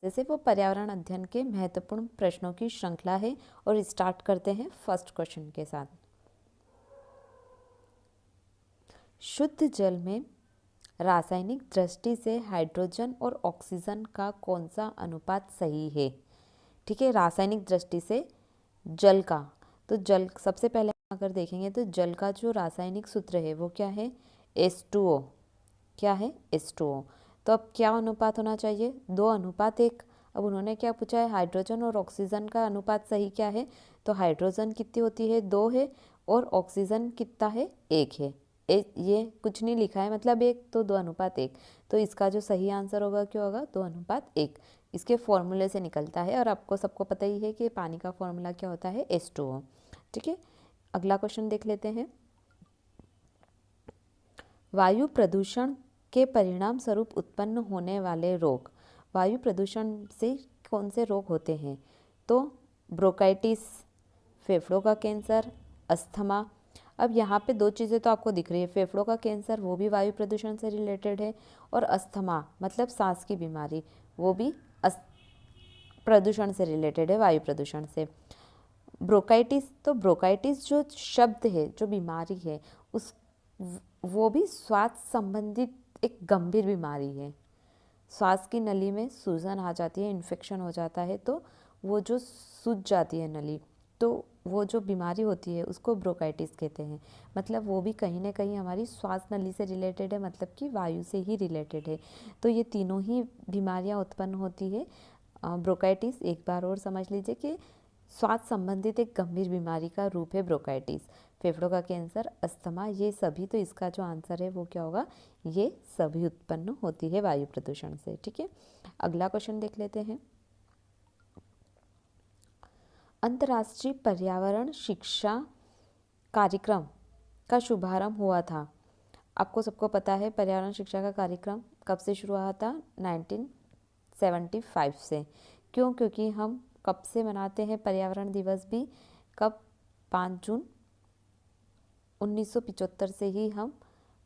जैसे वो पर्यावरण अध्ययन के महत्वपूर्ण प्रश्नों की श्रृंखला है और स्टार्ट करते हैं फर्स्ट क्वेश्चन के साथ। शुद्ध जल में रासायनिक दृष्टि से हाइड्रोजन और ऑक्सीजन का कौन सा अनुपात सही है? ठीक है, रासायनिक दृष्टि से जल का, तो जल सबसे पहले अगर देखेंगे तो जल का जो रासायनिक सूत्र है वो क्या है? H2O। क्या है? H2O। तो अब क्या अनुपात होना चाहिए? 2:1। अब उन्होंने क्या पूछा है? हाइड्रोजन और ऑक्सीजन का अनुपात सही क्या है? तो हाइड्रोजन कितनी होती है? 2 है, और ऑक्सीजन कितना है? 1 है। ये कुछ नहीं लिखा है, मतलब 1, तो 2:1। तो इसका जो सही आंसर होगा क्या होगा? 2:1। इसके फॉर्मूले से निकलता है, और आपको सबको पता ही है कि पानी का फॉर्मूला क्या होता है? H2O। ठीक है, अगला क्वेश्चन देख लेते हैं। वायु प्रदूषण के परिणाम स्वरूप उत्पन्न होने वाले रोग। वायु प्रदूषण से कौन से रोग होते हैं? तो ब्रोंकाइटिस, फेफड़ों का कैंसर, अस्थमा। अब यहाँ पे 2 चीज़ें तो आपको दिख रही है, फेफड़ों का कैंसर वो भी वायु प्रदूषण से रिलेटेड है, और अस्थमा मतलब सांस की बीमारी वो भी प्रदूषण से रिलेटेड है, वायु प्रदूषण से। ब्रोंकाइटिस, तो ब्रोंकाइटिस जो शब्द है, जो बीमारी है, उस वो भी श्वास संबंधित एक गंभीर बीमारी है। श्वास की नली में सूजन आ जाती है, इन्फेक्शन हो जाता है, तो वो जो सूज जाती है नली, तो वो जो बीमारी होती है उसको ब्रोंकाइटिस कहते हैं। मतलब वो भी कहीं ना कहीं हमारी श्वास नली से रिलेटेड है, मतलब कि वायु से ही रिलेटेड है। तो ये तीनों ही बीमारियां उत्पन्न होती है। ब्रोंकाइटिस, एक बार और समझ लीजिए कि श्वास संबंधित एक गंभीर बीमारी का रूप है ब्रोंकाइटिस। फेफड़ों का कैंसर, अस्थमा, ये सभी, तो इसका जो आंसर है वो क्या होगा? ये सभी उत्पन्न होती है वायु प्रदूषण से। ठीक है, अगला क्वेश्चन देख लेते हैं। अंतर्राष्ट्रीय पर्यावरण शिक्षा कार्यक्रम का शुभारंभ हुआ था। आपको सबको पता है पर्यावरण शिक्षा का कार्यक्रम कब से शुरू हुआ था? 1975 से। क्यों? क्योंकि हम कब से मनाते हैं पर्यावरण दिवस भी? कब? 5 जून 1975 से ही हम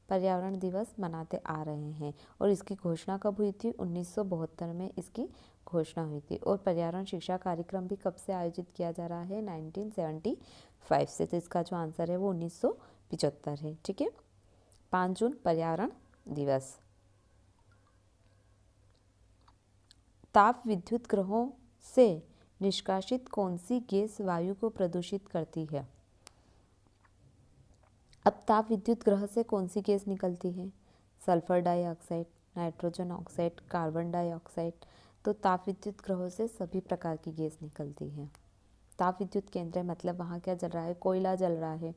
पर्यावरण दिवस मनाते आ रहे हैं। और इसकी घोषणा कब हुई थी? 1972 में इसकी घोषणा हुई थी। और पर्यावरण शिक्षा कार्यक्रम भी कब से आयोजित किया जा रहा है? 1975 से। तो इसका जो आंसर है वो 1975 है। ठीक है, 5 जून पर्यावरण दिवस। ताप विद्युत ग्रहों से निष्कासित कौन सी गैस वायु को प्रदूषित करती है? अब ताप विद्युत ग्रह से कौन सी गैस निकलती है? Sulphur dioxide, nitrogen oxide, carbon dioxide. तो ताप विद्युत ग्रहों से सभी प्रकार की गैस निकलती है। ताप विद्युत केंद्र मतलब वहाँ क्या जल रहा है? कोयला जल रहा है।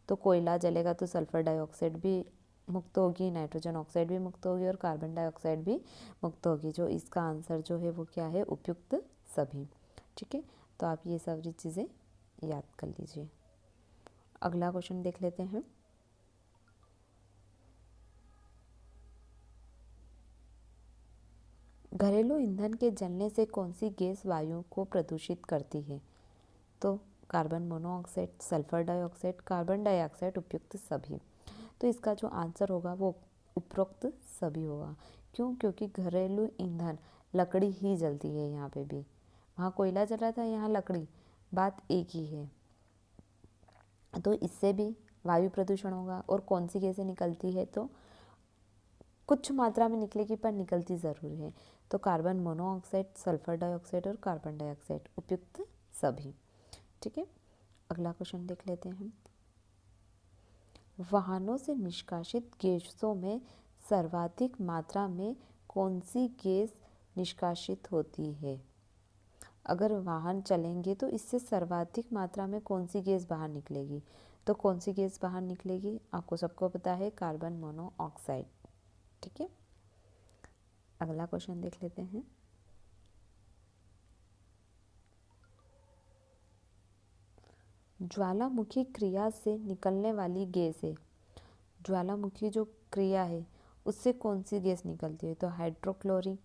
तो कोयला जलेगा तो सल्फर डाइऑक्साइड भी मुक्त होगी, नाइट्रोजन ऑक्साइड भी मुक्त होगी, और कार्बन डाइऑक्साइड भी मुक्त होगी। जो इसका आंसर जो है वो क्या है? उपयुक्त सभी। ठीक है, तो आप ये सारी चीज़ें याद कर लीजिए। अगला क्वेश्चन देख लेते हैं। घरेलू ईंधन के जलने से कौन सी गैस वायु को प्रदूषित करती है? तो carbon monoxide, sulphur dioxide, carbon dioxide, उपयुक्त सभी। तो इसका जो आंसर होगा वो उपरोक्त सभी होगा। क्यों? क्योंकि घरेलू ईंधन लकड़ी ही जलती है। यहाँ पे भी, वहाँ कोयला जल रहा था, यहाँ लकड़ी, बात एक ही है। तो इससे भी वायु प्रदूषण होगा। और कौन सी गैसें निकलती है? तो कुछ मात्रा में निकलेगी, पर निकलती ज़रूर है। तो कार्बन मोनोऑक्साइड, सल्फर डाइऑक्साइड और कार्बन डाइऑक्साइड, उपयुक्त सभी। ठीक है, अगला क्वेश्चन देख लेते हैं। वाहनों से निष्कासित गैसों में सर्वाधिक मात्रा में कौन सी गैस निष्कासित होती है? अगर वाहन चलेंगे तो इससे सर्वाधिक मात्रा में कौन सी गैस बाहर निकलेगी? तो कौन सी गैस बाहर निकलेगी? आपको सबको पता है, कार्बन मोनोऑक्साइड। ठीक है, अगला क्वेश्चन देख लेते हैं। ज्वालामुखी क्रिया से निकलने वाली गैस है। ज्वालामुखी जो क्रिया है उससे कौन सी गैस निकलती है? तो हाइड्रोक्लोरिक,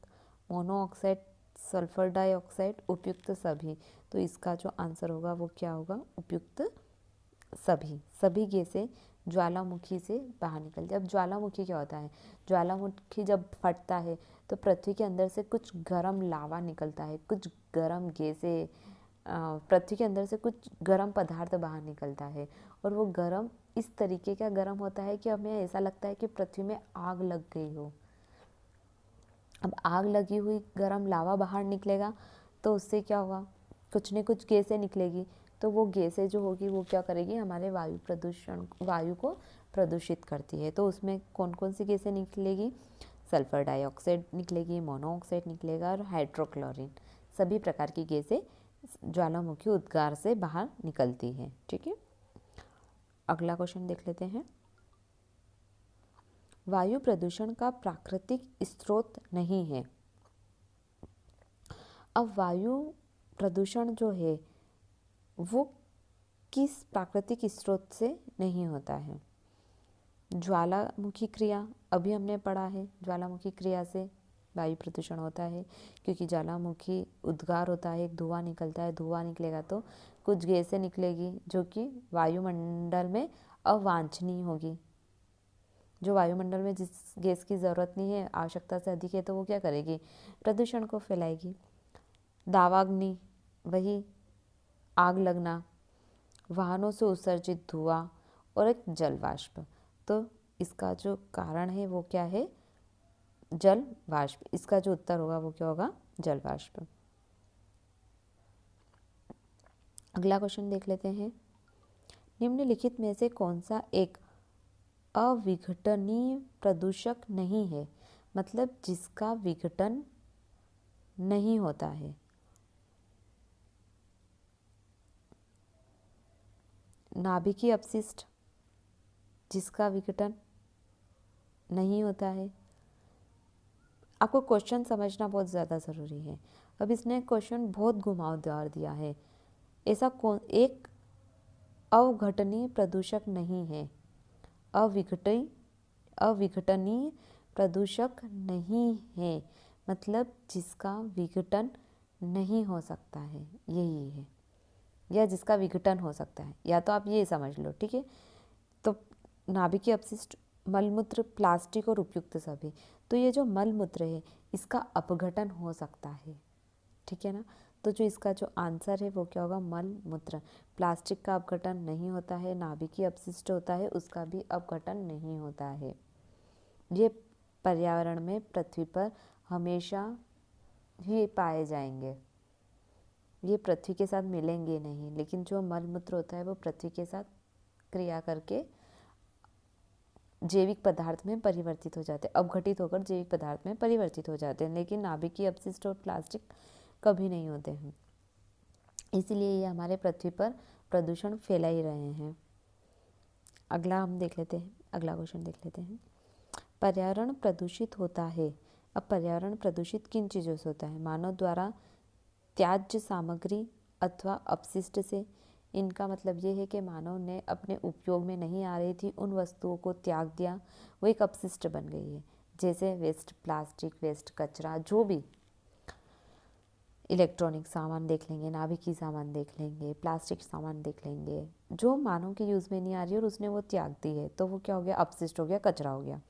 मोनोऑक्साइड, सल्फर डाइऑक्साइड, उपयुक्त सभी। तो इसका जो आंसर होगा वो क्या होगा? उपयुक्त सभी। सभी गैसें ज्वालामुखी से बाहर निकलती है। अब ज्वालामुखी क्या होता है? ज्वालामुखी जब फटता है तो पृथ्वी के अंदर से कुछ गर्म लावा निकलता है, कुछ गर्म गैसें, पृथ्वी के अंदर से कुछ गर्म पदार्थ बाहर निकलता है, और वो गर्म इस तरीके का गर्म होता है कि हमें ऐसा लगता है कि पृथ्वी में आग लग गई हो। अब आग लगी हुई गर्म लावा बाहर निकलेगा तो उससे क्या होगा? कुछ न कुछ गैसें निकलेगी, तो वो गैसें जो होगी वो क्या करेगी? हमारे वायु को प्रदूषित करती है। तो उसमें कौन कौन सी गैसें निकलेगी? सल्फर डाइऑक्साइड निकलेगी, मोनोऑक्साइड निकलेगा, और हाइड्रोक्लोरिन, सभी प्रकार की गैसें ज्वालामुखी उद्गार से बाहर निकलती हैं। ठीक है, अगला क्वेश्चन देख लेते हैं। वायु प्रदूषण का प्राकृतिक स्रोत नहीं है। अब वायु प्रदूषण जो है वो किस प्राकृतिक स्रोत से नहीं होता है? ज्वालामुखी क्रिया, अभी हमने पढ़ा है, ज्वालामुखी क्रिया से वायु प्रदूषण होता है, क्योंकि ज्वालामुखी उद्गार होता है, एक धुआं निकलता है, धुआं निकलेगा तो कुछ गैसें निकलेगी जो कि वायुमंडल में अवांछनीय होगी। जो वायुमंडल में जिस गैस की ज़रूरत नहीं है, आवश्यकता से अधिक है, तो वो क्या करेगी? प्रदूषण को फैलाएगी। दावाग्नि, वही आग लगना, वाहनों से उत्सर्जित धुआं, और एक जल वाष्प। तो इसका जो कारण है वो क्या है? जल वाष्प। इसका जो उत्तर होगा वो क्या होगा? जल वाष्प। अगला क्वेश्चन देख लेते हैं। निम्नलिखित में से कौन सा एक अविघटनीय प्रदूषक नहीं है? मतलब जिसका विघटन नहीं होता है। नाभिकीय अपशिष्ट, जिसका विघटन नहीं होता है। आपको क्वेश्चन समझना बहुत ज़्यादा ज़रूरी है। अब इसने क्वेश्चन बहुत घुमावदार दिया है। ऐसा कौन एक अविघटनीय प्रदूषक नहीं है? अविघटनीय प्रदूषक नहीं है, मतलब जिसका विघटन नहीं हो सकता है, यही है, या जिसका विघटन हो सकता है, या तो आप ये समझ लो। ठीक है, तो नाभिकीय अपशिष्ट, मलमूत्र, प्लास्टिक और उपयुक्त सभी। तो ये जो मलमूत्र है इसका अपघटन हो सकता है। ठीक है ना, तो जो इसका जो आंसर है वो क्या होगा? मलमूत्र। प्लास्टिक का अपघटन नहीं होता है, नाभिकीय अपशिष्ट होता है उसका भी अपघटन नहीं होता है। ये पर्यावरण में पृथ्वी पर हमेशा ही पाए जाएंगे, ये पृथ्वी के साथ मिलेंगे नहीं। लेकिन जो मलमूत्र होता है वो पृथ्वी के साथ क्रिया करके जैविक पदार्थ में परिवर्तित हो जाते हैं, अपघटित होकर जैविक पदार्थ में परिवर्तित हो जाते हैं। लेकिन नाभिकीय अपशिष्ट और प्लास्टिक कभी नहीं होते हैं, इसीलिए ये हमारे पृथ्वी पर प्रदूषण फैला ही रहे हैं। अगला हम देख लेते हैं, अगला क्वेश्चन देख लेते हैं। पर्यावरण प्रदूषित होता है। अब पर्यावरण प्रदूषित किन चीज़ों से होता है? मानव द्वारा त्याज्य सामग्री अथवा अपशिष्ट से। इनका मतलब ये है कि मानव ने अपने उपयोग में नहीं आ रही थी उन वस्तुओं को त्याग दिया, वो एक अपशिष्ट बन गई है। जैसे वेस्ट प्लास्टिक, वेस्ट कचरा, जो भी इलेक्ट्रॉनिक सामान देख लेंगे, नाभिकीय सामान देख लेंगे, प्लास्टिक सामान देख लेंगे, जो मानव के यूज़ में नहीं आ रही और उसने वो त्याग दी है, तो वो क्या हो गया? अपशिष्ट हो गया, कचरा हो गया।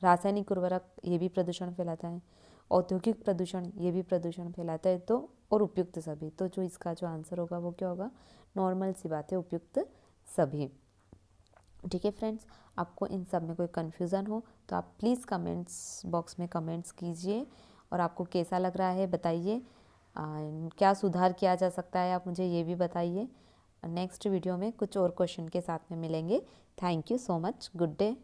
रासायनिक उर्वरक, ये भी प्रदूषण फैलाता है। औद्योगिक प्रदूषण, ये भी प्रदूषण फैलाता है। तो और उपयुक्त सभी, तो जो इसका जो आंसर होगा वो क्या होगा? नॉर्मल सी बात है, उपयुक्त सभी। ठीक है फ्रेंड्स, आपको इन सब में कोई कन्फ्यूज़न हो तो आप प्लीज़ कमेंट्स बॉक्स में कमेंट्स कीजिए, और आपको कैसा लग रहा है बताइए, क्या सुधार किया जा सकता है आप मुझे ये भी बताइए। नेक्स्ट वीडियो में कुछ और क्वेश्चन के साथ में मिलेंगे। Thank you so much, good day.